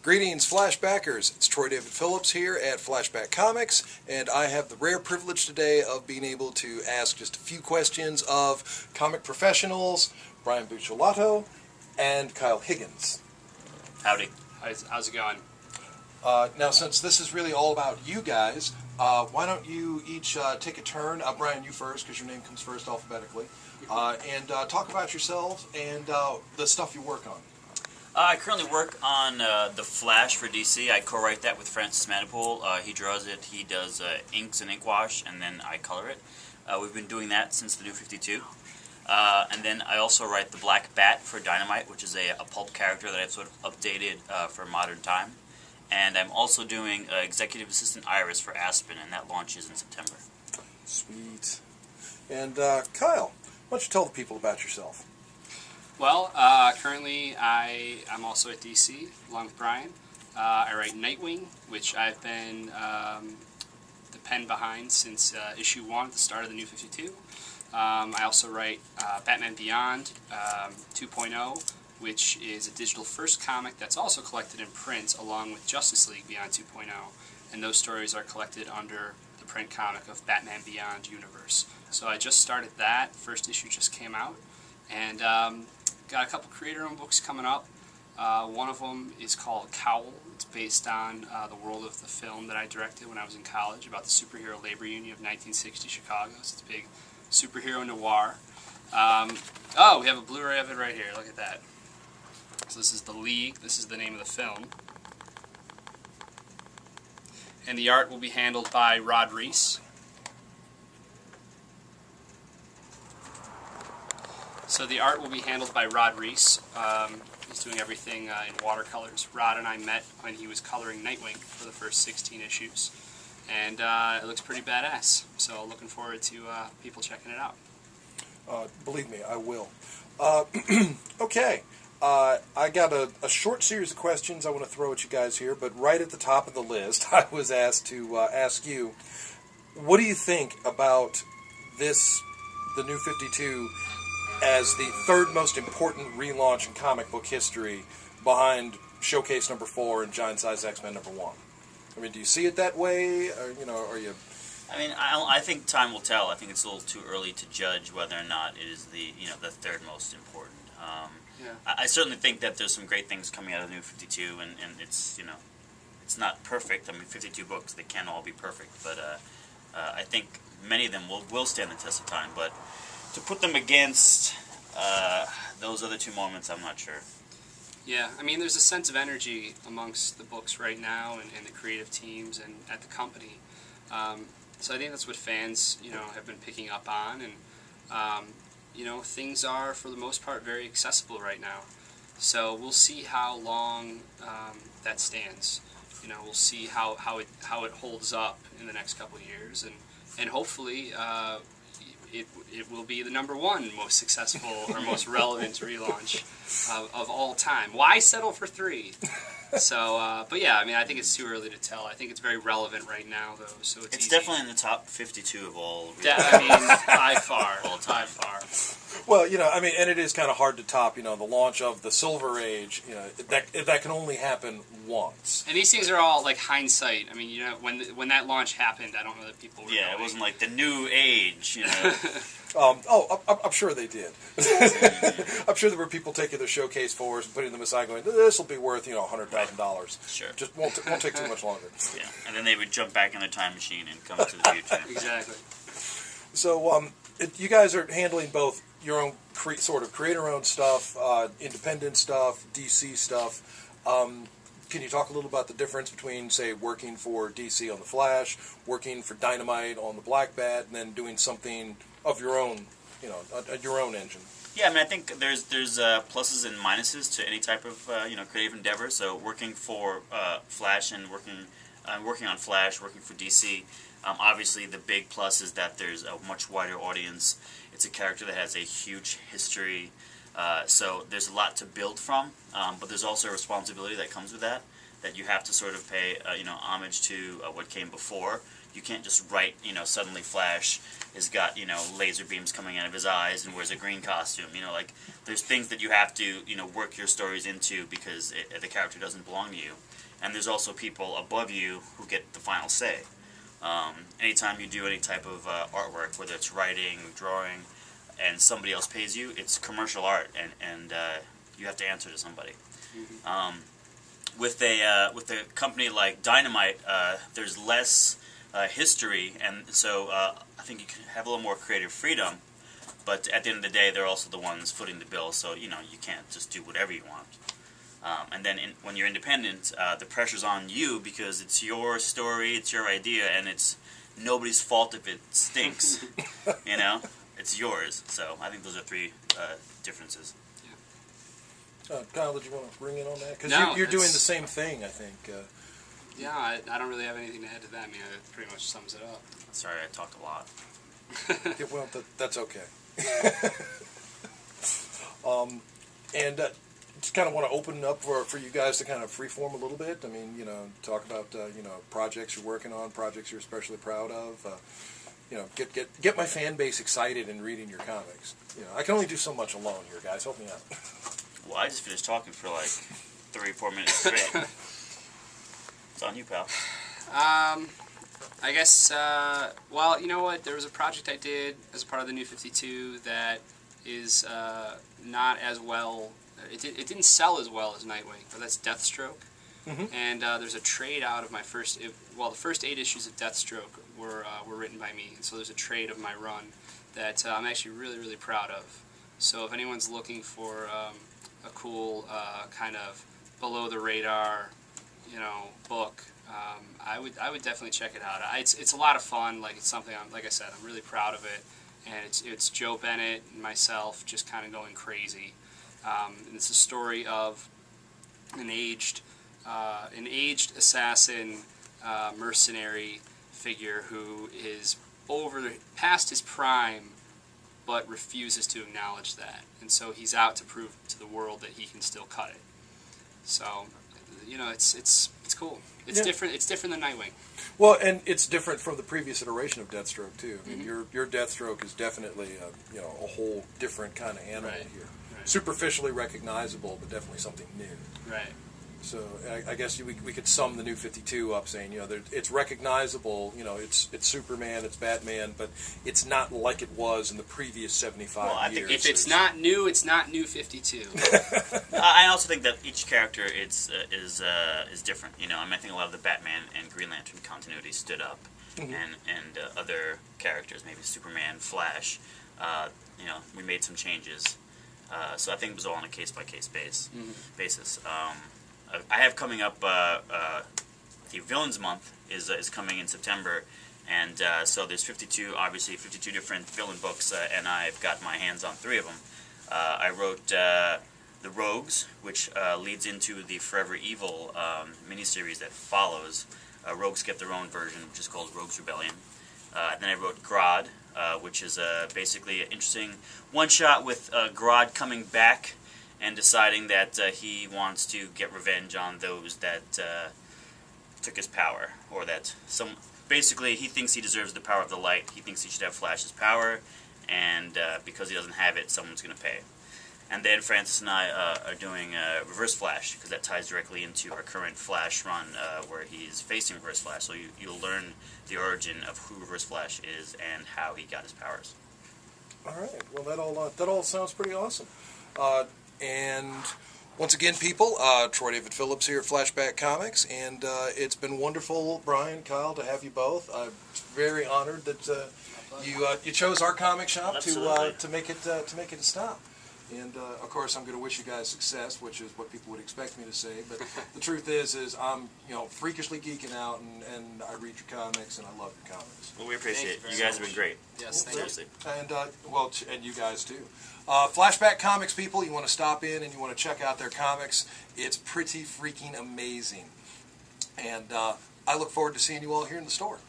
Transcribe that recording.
Greetings, Flashbackers. It's Troy David Phillips here at Flashback Comics, and I have the rare privilege today of being able to ask just a few questions of comic professionals, Brian Buccelato and Kyle Higgins. Howdy. How's it going? Now, since this is really all about you guys, why don't you each take a turn? Brian, you first, because your name comes first alphabetically, and talk about yourselves and the stuff you work on. I currently work on The Flash for DC. I co-write that with Francis Manipool. He draws it, he does inks and ink wash, and then I color it. We've been doing that since the New 52. And then I also write The Black Bat for Dynamite, which is a pulp character that I've sort of updated for modern time. And I'm also doing Executive Assistant Iris for Aspen, and that launches in September. Sweet. And Kyle, why don't you tell the people about yourself? Well, currently I'm also at DC, along with Brian. I write Nightwing, which I've been the pen behind since issue 1 at the start of the New 52. I also write Batman Beyond 2.0, which is a digital first comic that's also collected in print along with Justice League Beyond 2.0. And those stories are collected under the print comic of Batman Beyond universe. So I just started that. First issue just came out. And got a couple creator-owned books coming up. One of them is called Cowl. It's based on the world of the film that I directed when I was in college about the superhero labor union of 1960 Chicago. So it's a big superhero noir. Oh, we have a Blu-ray of it right here. Look at that. So this is The League. This is the name of the film. And the art will be handled by Rod Reese. So the art will be handled by Rod Reese. He's doing everything in watercolors. Rod and I met when he was coloring Nightwing for the first 16 issues. And it looks pretty badass. So looking forward to people checking it out. Believe me, I will. Okay. I got a short series of questions I want to throw at you guys here, but right at the top of the list, I was asked to ask you, what do you think about the New 52, as the third most important relaunch in comic book history behind Showcase number 4 and Giant Size X-Men number 1? I mean, do you see it that way? Or, are you... I mean, I think time will tell. I think it's a little too early to judge whether or not it is the third most important. Yeah. I certainly think that there's some great things coming out of the New 52, and it's it's not perfect. I mean, 52 books, they can't all be perfect, but I think many of them will stand the test of time. But to put them against those other two moments, I'm not sure. Yeah, I mean, there's a sense of energy amongst the books right now and the creative teams and at the company. So I think that's what fans, have been picking up on, and things are, for the most part, very accessible right now. So we'll see how long that stands. We'll see how it holds up in the next couple of years, and hopefully it will be the number 1 most successful or most relevant relaunch of all time. Why settle for 3? So, but yeah, I mean, I think it's too early to tell. I think it's very relevant right now, though. So it's easy. Definitely in the top 52 of all. I mean, by far, by far. Well, I mean, and it is kind of hard to top, the launch of the Silver Age. That can only happen once. And these things are all like hindsight. I mean, when that launch happened, I don't know that people were. Yeah, it wasn't like the new age. I'm sure they did. I'm sure there were people taking their Showcase 4s and putting them aside, going, "This will be worth $100,000." Sure. Just won't take too much longer. Yeah, and then they would jump back in their time machine and come to the future. Exactly. So, you guys are handling both your own sort of creator-owned stuff, independent stuff, DC stuff. Can you talk a little about the difference between, say, working for DC on The Flash, working for Dynamite on The Black Bat, and then doing something of your own, your own engine? Yeah, I mean, I think there's pluses and minuses to any type of creative endeavor. So working for Flash and working on Flash, working for DC, obviously the big plus is that there's a much wider audience. It's a character that has a huge history. So there's a lot to build from, but there's also a responsibility that comes with that you have to sort of pay, homage to what came before. You can't just write, suddenly Flash has got, laser beams coming out of his eyes and wears a green costume. Like, there's things that you have to, work your stories into because the character doesn't belong to you. And there's also people above you who get the final say. Anytime you do any type of artwork, whether it's writing, drawing, and somebody else pays you, it's commercial art, and you have to answer to somebody. With a company like Dynamite, there's less history, and so I think you can have a little more creative freedom. But at the end of the day, they're also the ones footing the bill, so you can't just do whatever you want. And then when you're independent, the pressure's on you because it's your story, it's your idea, and it's nobody's fault if it stinks. It's yours. So I think those are three differences. Kyle, did you want to bring in on that? Because No, you're doing the same thing, I think. Yeah, I don't really have anything to add to that. I mean, it pretty much sums it up. Sorry, I talked a lot. Yeah, well, that's okay. And just kind of want to open up for you guys to kind of freeform a little bit. I mean, talk about projects you're working on, projects you're especially proud of. Get my fan base excited in reading your comics. I can only do so much alone here, guys. Help me out. Well, I just finished talking for like 3-4 minutes straight. It's on you, pal. I guess, well, you know what? There was a project I did as part of the New 52 that is not as well. It didn't sell as well as Nightwing, but that's Deathstroke. Mm-hmm. And there's a trade out of my first. The first 8 issues of Deathstroke were written by me, and so there's a trade of my run that I'm actually really, really proud of. So if anyone's looking for a cool kind of below the radar, book, I would definitely check it out. It's a lot of fun. Like, it's something like I said, I'm really proud of it, and it's Joe Bennett and myself just kind of going crazy. And it's a story of an aged assassin mercenary figure who is past his prime, but refuses to acknowledge that, and so he's out to prove to the world that he can still cut it. So, it's cool. It's different. It's different than Nightwing. Well, and it's different from the previous iteration of Deathstroke too. I mean, your Deathstroke is definitely a whole different kind of animal here. Right. Superficially recognizable, but definitely something new. Right. So I guess we could sum the New 52 up saying, it's recognizable, it's Superman, it's Batman, but it's not like it was in the previous 75 years. If it's not new, it's not New 52. I also think that each character is different. I think a lot of the Batman and Green Lantern continuity stood up, and other characters, maybe Superman, Flash, we made some changes. So I think it was all on a case-by-case basis. I have coming up the Villains Month is coming in September, and so there's 52 different villain books, and I've got my hands on 3 of them. I wrote The Rogues, which leads into the Forever Evil miniseries that follows. Rogues get their own version, which is called Rogues Rebellion. Then I wrote Grodd, which is basically an interesting one-shot with Grodd coming back and deciding that he wants to get revenge on those that took his power, or that basically he thinks he deserves the power of the light. He thinks he should have Flash's power, and because he doesn't have it, someone's going to pay. And then Francis and I are doing Reverse Flash, because that ties directly into our current Flash run, where he's facing Reverse Flash. So you'll learn the origin of who Reverse Flash is and how he got his powers. All right. Well, that all sounds pretty awesome. And once again, people, Troy David Phillips here at Flashback Comics, and it's been wonderful, Brian, Kyle, to have you both. I'm very honored that you chose our comic shop to make it a stop. And of course, I'm going to wish you guys success, which is what people would expect me to say. But the truth is I'm freakishly geeking out, and I read your comics, and I love your comics. Well, we appreciate it. You guys have been great. Yes, seriously. And and you guys too. Flashback Comics, people, you want to stop in and you want to check out their comics. It's pretty freaking amazing. And I look forward to seeing you all here in the store.